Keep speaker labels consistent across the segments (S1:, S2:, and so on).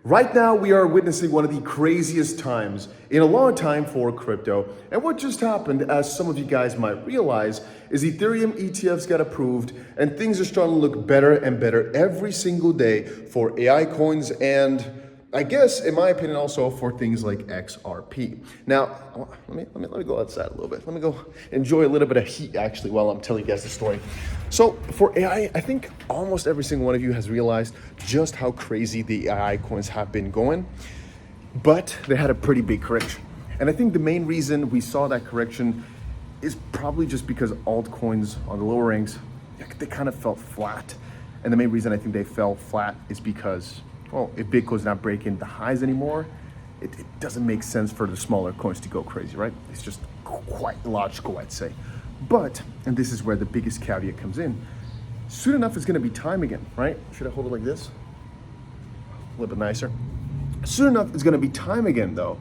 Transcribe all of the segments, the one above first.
S1: Right now, we are witnessing one of the craziest times in a long time for crypto. And what just happened, as some of you guys might realize, is Ethereum ETFs got approved and things are starting to look better and better every single day for AI coins and I guess, in my opinion, also for things like XRP. Now, let me go outside a little bit. Let me go enjoy a little bit of heat actually while I'm telling you guys the story. So for AI, I think almost every single one of you has realized just how crazy the AI coins have been going, but they had a pretty big correction. And I think the main reason we saw that correction is probably just because altcoins on the lower ranks, they kind of felt flat. And the main reason I think they fell flat is because, well, if Bitcoin's not breaking the highs anymore, it doesn't make sense for the smaller coins to go crazy, right? It's just quite logical, I'd say. But, and this is where the biggest caveat comes in, soon enough it's gonna be time again, right? Should I hold it like this? A little bit nicer. Soon enough it's gonna be time again though.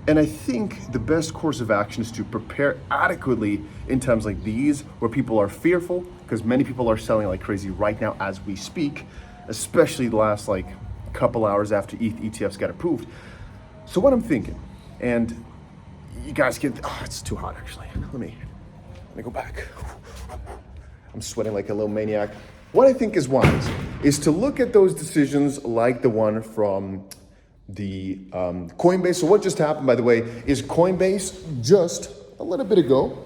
S1: And I think the best course of action is to prepare adequately in times like these where people are fearful, because many people are selling like crazy right now as we speak, especially the last like couple hours after ETH ETFs got approved. So what I'm thinking, and you guys can, oh, it's too hot actually. Let me go back. I'm sweating like a little maniac. What I think is wise is to look at those decisions like the one from the Coinbase. So what just happened, by the way, is Coinbase just a little bit ago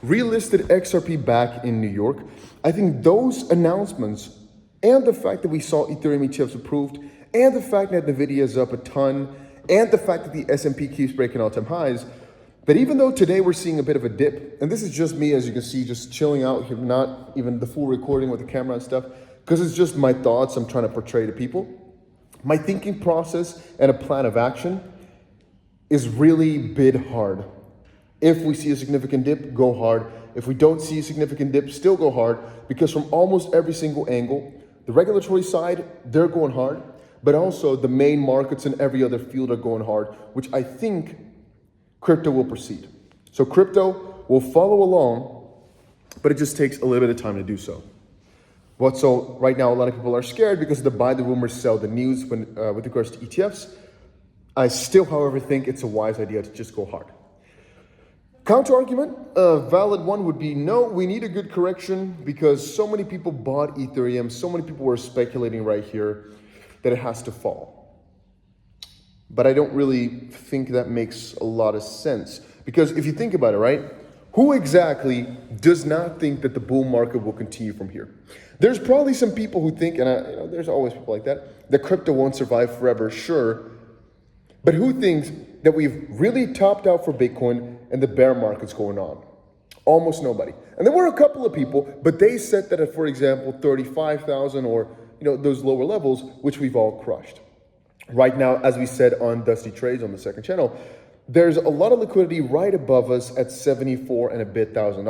S1: relisted XRP back in New York. I think those announcements and the fact that we saw Ethereum ETFs approved, and the fact that NVIDIA is up a ton, and the fact that the S&P keeps breaking all-time highs, but even though today we're seeing a bit of a dip, and this is just me, as you can see, just chilling out here, not even the full recording with the camera and stuff, because it's just my thoughts I'm trying to portray to people. My thinking process and a plan of action is really bid hard. If we see a significant dip, go hard. If we don't see a significant dip, still go hard, because from almost every single angle, the regulatory side, they're going hard, but also the main markets in every other field are going hard, which I think crypto will proceed. So crypto will follow along, but it just takes a little bit of time to do so. So right now, a lot of people are scared because of the buy the rumors, sell the news with regards to ETFs. I still, however, think it's a wise idea to just go hard. Counter argument, a valid one would be no, we need a good correction because so many people bought Ethereum, so many people were speculating right here that it has to fall. But I don't really think that makes a lot of sense, because if you think about it, right, who exactly does not think that the bull market will continue from here? There's probably some people who think, and there's always people like that crypto won't survive forever, sure. But who thinks that we've really topped out for Bitcoin and the bear market's going on? Almost nobody. And there were a couple of people, but they said that at, for example, 35,000 or those lower levels, which we've all crushed. Right now, as we said on Dusty Trades on the second channel, there's a lot of liquidity right above us at $74 and a bit thousand.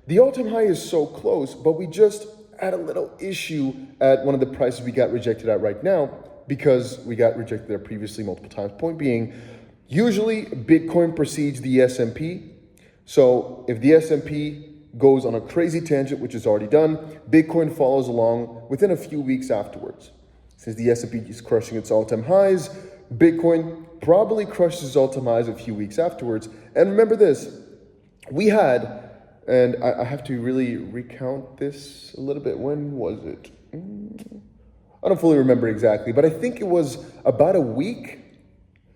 S1: The all-time high is so close, but we just had a little issue at one of the prices we got rejected at right now, because we got rejected there previously multiple times. Point being, usually Bitcoin precedes the S&P. So if the S&P goes on a crazy tangent, which is already done, Bitcoin follows along within a few weeks afterwards. Since the S&P is crushing its all-time highs, Bitcoin probably crushes its all-time highs a few weeks afterwards. And remember this, we had, and I have to really recount this a little bit. When was it? I don't fully remember exactly, but I think it was about a week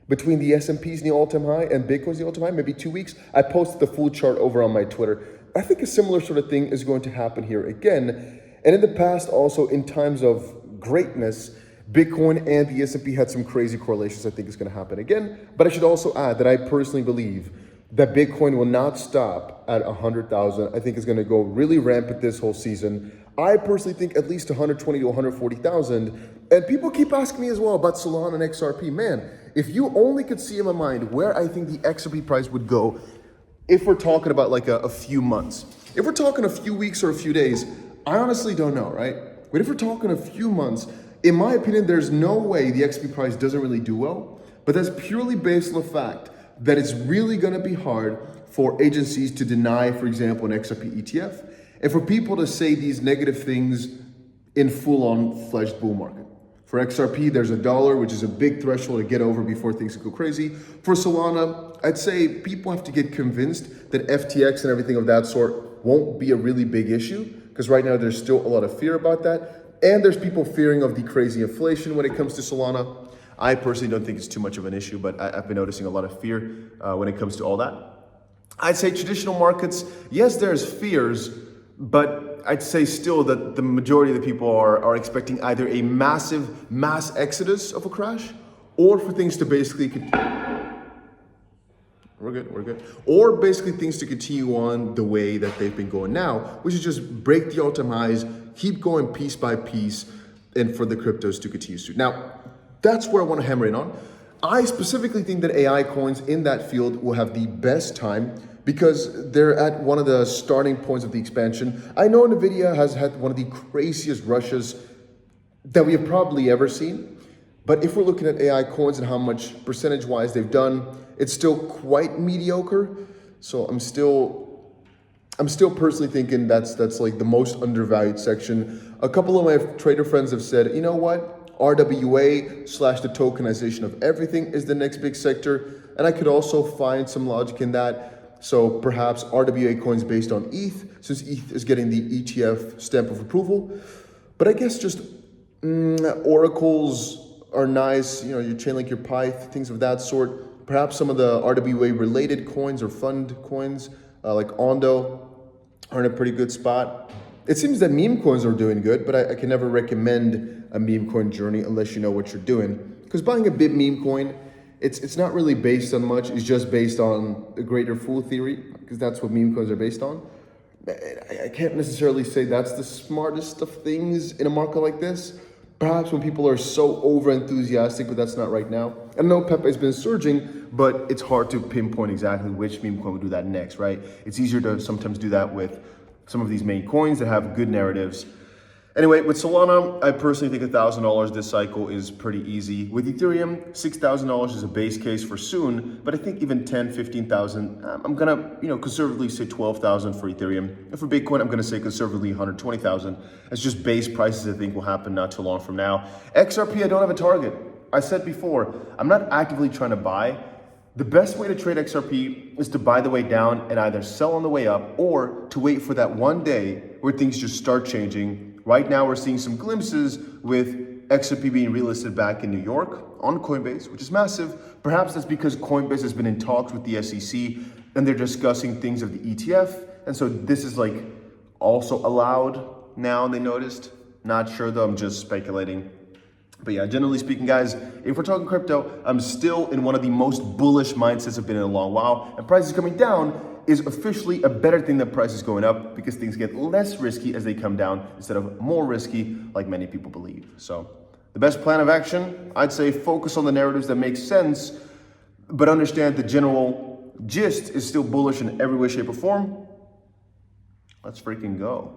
S1: between the S&P's new all-time high and Bitcoin's new all-time high, maybe 2 weeks. I posted the full chart over on my Twitter. I think a similar sort of thing is going to happen here again. And in the past, also in times of greatness, Bitcoin and the S&P had some crazy correlations. I think it's going to happen again. But I should also add that I personally believe that Bitcoin will not stop at 100,000. I think it's going to go really rampant this whole season. I personally think at least 120 to 140,000. And people keep asking me as well about Solana and XRP. Man, if you only could see in my mind where I think the XRP price would go if we're talking about like a few months. If we're talking a few weeks or a few days, I honestly don't know, right? But if we're talking a few months, in my opinion, there's no way the XRP price doesn't really do well. But that's purely based on the fact that it's really going to be hard for agencies to deny, for example, an XRP ETF, and for people to say these negative things in full-on fledged bull market. For XRP, there's $1, which is a big threshold to get over before things go crazy. For Solana, I'd say people have to get convinced that FTX and everything of that sort won't be a really big issue, because right now there's still a lot of fear about that. And there's people fearing of the crazy inflation when it comes to Solana. I personally don't think it's too much of an issue, but I've been noticing a lot of fear when it comes to all that. I'd say traditional markets, yes, there's fears, but I'd say still that the majority of the people are expecting either a massive mass exodus of a crash, or for things to basically we're good. Or basically things to continue on the way that they've been going now, which is just break the all-time highs, keep going piece by piece, and for the cryptos to continue to. Now, that's where I want to hammer in on. I specifically think that AI coins in that field will have the best time because they're at one of the starting points of the expansion. I know NVIDIA has had one of the craziest rushes that we have probably ever seen. But if we're looking at AI coins and how much percentage-wise they've done, it's still quite mediocre. So I'm still personally thinking that's like the most undervalued section. A couple of my trader friends have said, you know what? RWA / the tokenization of everything is the next big sector. And I could also find some logic in that. So perhaps RWA coins based on ETH, since ETH is getting the ETF stamp of approval. But I guess just oracles are nice, you know, your Chainlink, your Pyth, things of that sort. Perhaps some of the RWA related coins or fund coins like Ondo are in a pretty good spot. It seems that meme coins are doing good, but I can never recommend a meme coin journey unless you know what you're doing. Because buying a bit meme coin, it's not really based on much. It's just based on the greater fool theory, because that's what meme coins are based on. I can't necessarily say that's the smartest of things in a market like this. Perhaps when people are so over enthusiastic, but that's not right now. I know Pepe has been surging, but it's hard to pinpoint exactly which meme coin would do that next, right? It's easier to sometimes do that with some of these main coins that have good narratives. Anyway, with Solana, I personally think $1,000 this cycle is pretty easy. With Ethereum, $6,000 is a base case for soon, but I think even 10, 15,000, I'm gonna, conservatively say 12,000 for Ethereum. And for Bitcoin, I'm gonna say conservatively 120,000. That's just base prices I think will happen not too long from now. XRP, I don't have a target. I said before, I'm not actively trying to buy. The best way to trade XRP is to buy the way down and either sell on the way up or to wait for that one day where things just start changing. Right now, we're seeing some glimpses with XRP being relisted back in New York on Coinbase, which is massive. Perhaps that's because Coinbase has been in talks with the SEC and they're discussing things of the ETF. And so this is like also allowed now, they noticed. Not sure though, I'm just speculating. But yeah, generally speaking, guys, if we're talking crypto, I'm still in one of the most bullish mindsets I've been in a long while. And prices coming down is officially a better thing than prices going up because things get less risky as they come down instead of more risky like many people believe. So the best plan of action, I'd say focus on the narratives that make sense, but understand the general gist is still bullish in every way, shape, or form. Let's freaking go.